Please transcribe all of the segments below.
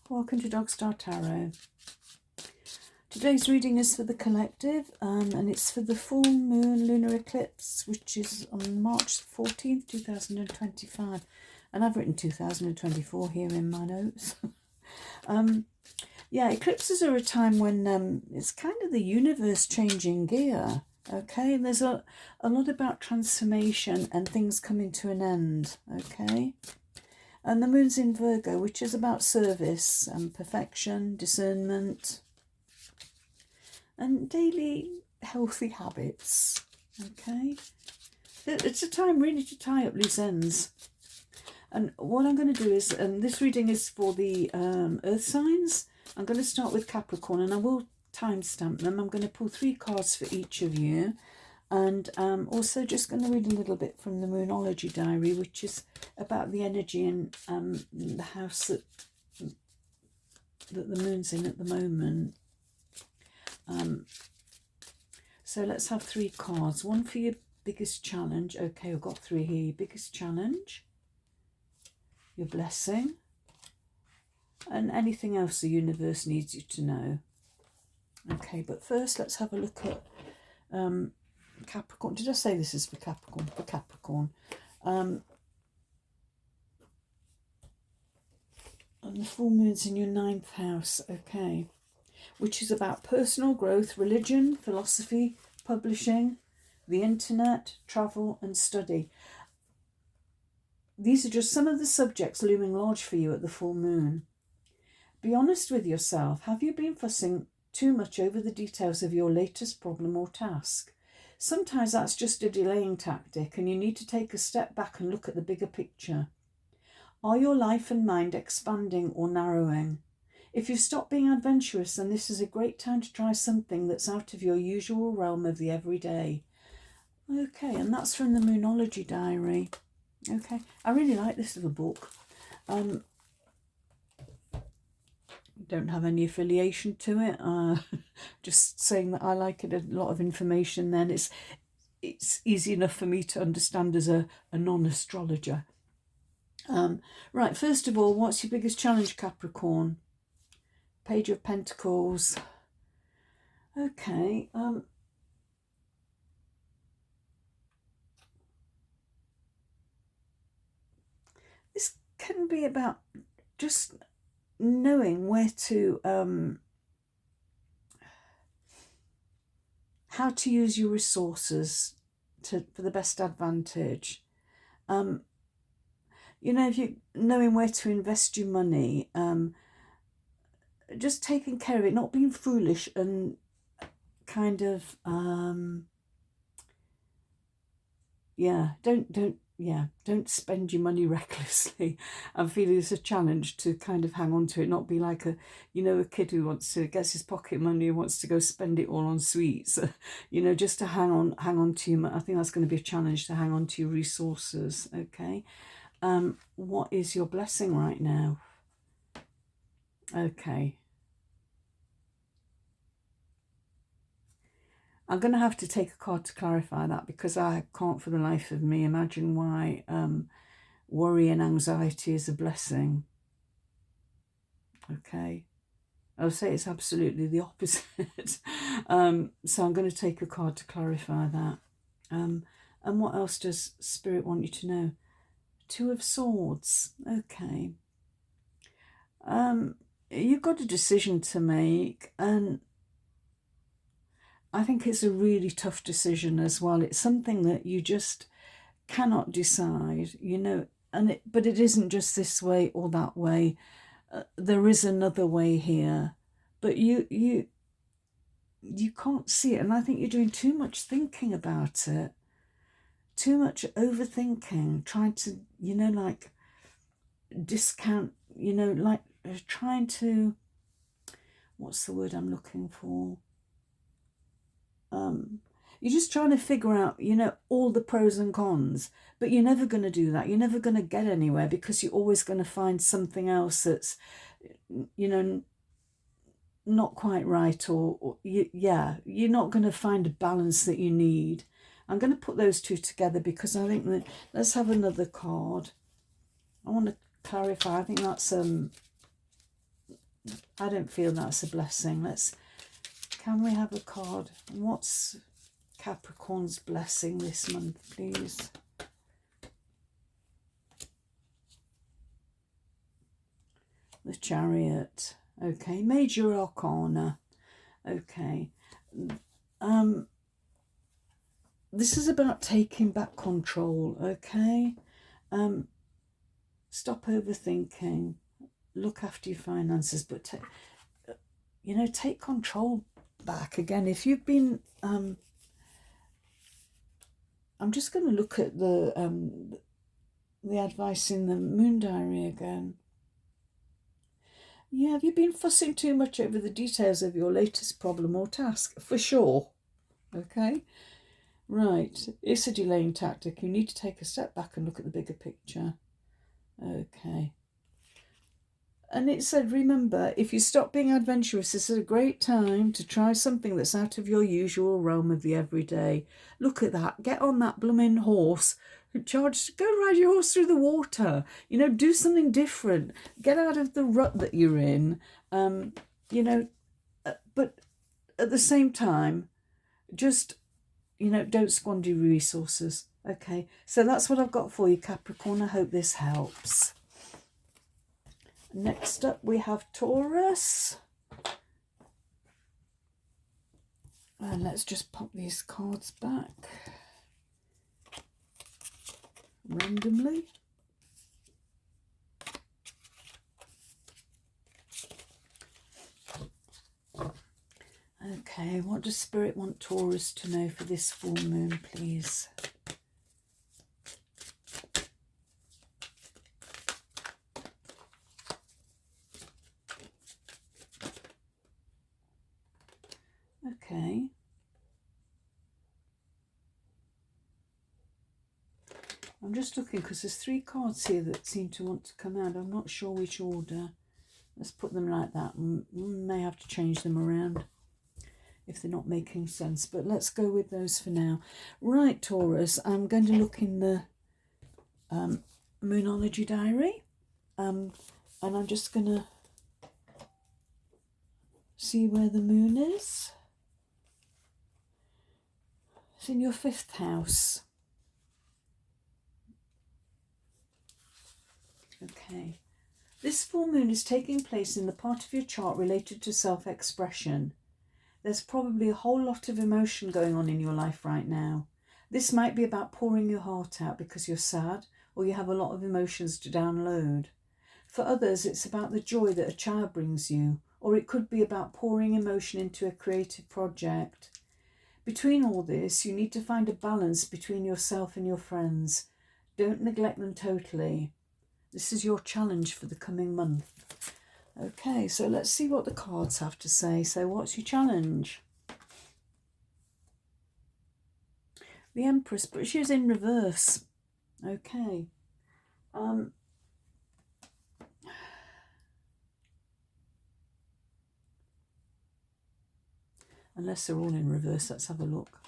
Welcome to Dog Star Tarot. Today's reading is for the collective, and it's for the full moon lunar eclipse, which is on March 14th, 2025. And I've written 2024 here in my notes. Yeah, eclipses are a time when it's kind of the universe changing gear. Okay, and there's a lot about transformation and things coming to an end. Okay. And the moon's in Virgo, which is about service and perfection, discernment, and daily healthy habits. Okay, it's a time really to tie up loose ends. And what I'm going to do is, this reading is for the earth signs. I'm going to start with Capricorn, and I will timestamp them. I'm going to pull 3 cards for each of you. And also just going to read a little bit from the Moonology Diary, which is about the energy in the house that the moon's in at the moment. So let's have 3 cards. One for your biggest challenge. Okay, I've got 3 here. Your biggest challenge, your blessing, and anything else the universe needs you to know. Okay, but first let's have a look at Capricorn. Did I say this is for Capricorn? For Capricorn. And the full moon's in your 9th house, okay, which is about personal growth, religion, philosophy, publishing, the internet, travel and study. These are just some of the subjects looming large for you at the full moon. Be honest with yourself. Have you been fussing too much over the details of your latest problem or task? Sometimes that's just a delaying tactic, and you need to take a step back and look at the bigger picture. Are your life and mind expanding or narrowing? If you've stopped being adventurous, then this is a great time to try something that's out of your usual realm of the everyday. Okay, and that's from the Moonology Diary. Okay, I really like this little book. Don't have any affiliation to it. Just saying that I like it. A lot of information. Then it's easy enough for me to understand as a non-astrologer. Right. First of all, what's your biggest challenge, Capricorn? Page of Pentacles. Okay. This can be about just knowing where to how to use your resources for the best advantage. You know, if you knowing where to invest your money, just taking care of it, not being foolish and kind of don't spend your money recklessly. I'm feeling it's a challenge to kind of hang on to it, not be like a kid who gets his pocket money and wants to go spend it all on sweets. Just to hang on to your. I think that's going to be a challenge, to hang on to your resources. Okay, what is your blessing right now? Okay. I'm going to have to take a card to clarify that, because I can't for the life of me imagine why worry and anxiety is a blessing. Okay. I'll say it's absolutely the opposite. So I'm going to take a card to clarify that. And what else does Spirit want you to know? 2 of Swords. Okay. You've got a decision to make, and I think it's a really tough decision as well. It's something that you just cannot decide, but it isn't just this way or that way. There is another way here, but you can't see it. And I think you're doing too much thinking about it, too much overthinking, trying to, discount, trying to, what's the word I'm looking for? You're just trying to figure out, all the pros and cons, but you're never going to do that. You're never going to get anywhere, because you're always going to find something else that's, not quite right, or you're not going to find a balance that you need. I'm going to put those 2 together, because I think that, let's have another card. I want to clarify. I think that's I don't feel that's a blessing. Can we have a card? What's Capricorn's blessing this month, please? The Chariot. Okay, Major Arcana. Okay. This is about taking back control, okay? Stop overthinking. Look after your finances, but take control back. Again, if you've been... I'm just going to look at the advice in the Moon Diary again. Yeah, have you been fussing too much over the details of your latest problem or task? For sure. Okay. Right. It's a delaying tactic. You need to take a step back and look at the bigger picture. Okay. And it said, remember, if you stop being adventurous, this is a great time to try something that's out of your usual realm of the everyday. Look at that. Get on that blooming horse. Go ride your horse through the water. Do something different. Get out of the rut that you're in. But at the same time, just, don't squander your resources. Okay, so that's what I've got for you, Capricorn. I hope this helps. Next up, we have Taurus. And let's just pop these cards back randomly. Okay, what does Spirit want Taurus to know for this full moon, please? Okay. I'm just looking because there's 3 cards here that seem to want to come out. I'm not sure which order. Let's put them like that. We may have to change them around if they're not making sense, but let's go with those for now. Right, Taurus, I'm going to look in the Moonology Diary, and I'm just going to see where the moon is. It's in your 5th house. Okay. This full moon is taking place in the part of your chart related to self-expression. There's probably a whole lot of emotion going on in your life right now. This might be about pouring your heart out because you're sad or you have a lot of emotions to download. For others, it's about the joy that a child brings you, or it could be about pouring emotion into a creative project. Between all this, you need to find a balance between yourself and your friends. Don't neglect them totally. This is your challenge for the coming month. Okay, so let's see what the cards have to say. So what's your challenge? The Empress, but she's in reverse. Okay. Unless they're all in reverse, let's have a look.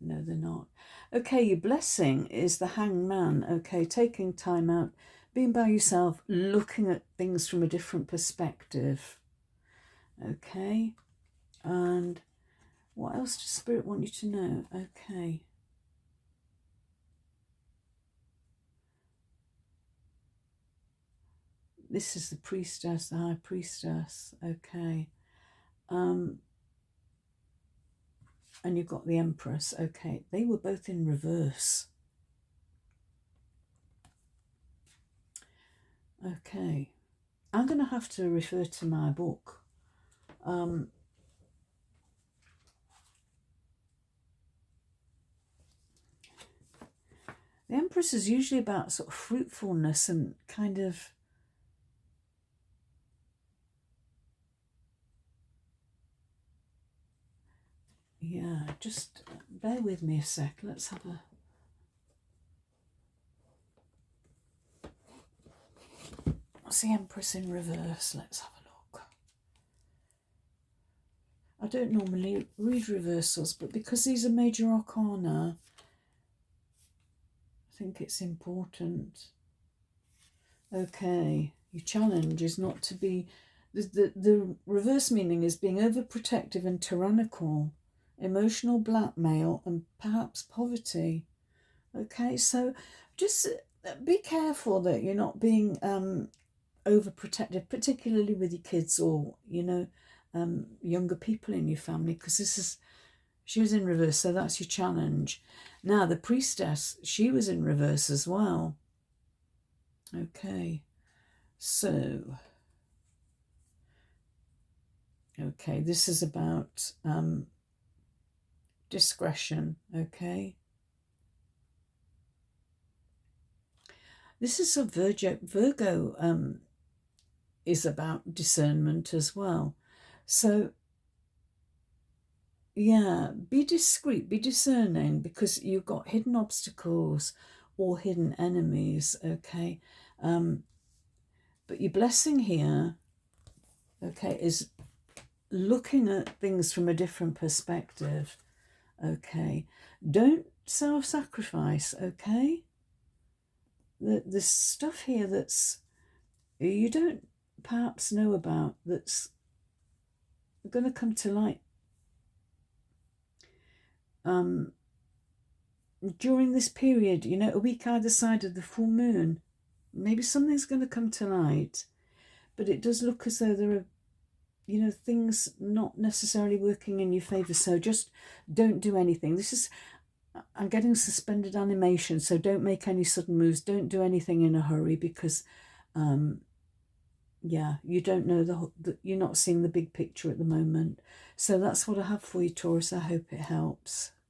No, they're not. Okay, your blessing is the Hanged Man. Okay, taking time out, being by yourself, looking at things from a different perspective. Okay, and what else does Spirit want you to know? Okay. This is the Priestess, the High Priestess. Okay. And you've got the Empress. Okay, they were both in reverse. Okay, I'm going to have to refer to my book. The Empress is usually about sort of fruitfulness and kind of... Yeah, just bear with me a sec. Let's have a... What's the Empress in reverse? Let's have a look. I don't normally read reversals, but because these are major arcana, I think it's important. Okay, your challenge is not to be The reverse meaning is being overprotective and tyrannical, emotional blackmail, and perhaps poverty. Okay, so just be careful that you're not being overprotective, particularly with your kids or, younger people in your family, because she was in reverse, so that's your challenge. Now, the priestess, she was in reverse as well. Okay, so, okay, this is about discretion, okay? This is a Virgo is about discernment as well. So, yeah, be discreet, be discerning, because you've got hidden obstacles or hidden enemies, okay? But your blessing here, okay, is looking at things from a different perspective, okay? Don't self-sacrifice, okay? There's stuff here that's you don't perhaps know about that's going to come to light during this period, a week either side of the full moon. Maybe something's going to come to light, but it does look as though there are, things not necessarily working in your favour. So just don't do anything. I'm getting suspended animation, so don't make any sudden moves. Don't do anything in a hurry, because, you don't know you're not seeing the big picture at the moment. So that's what I have for you, Taurus. I hope it helps.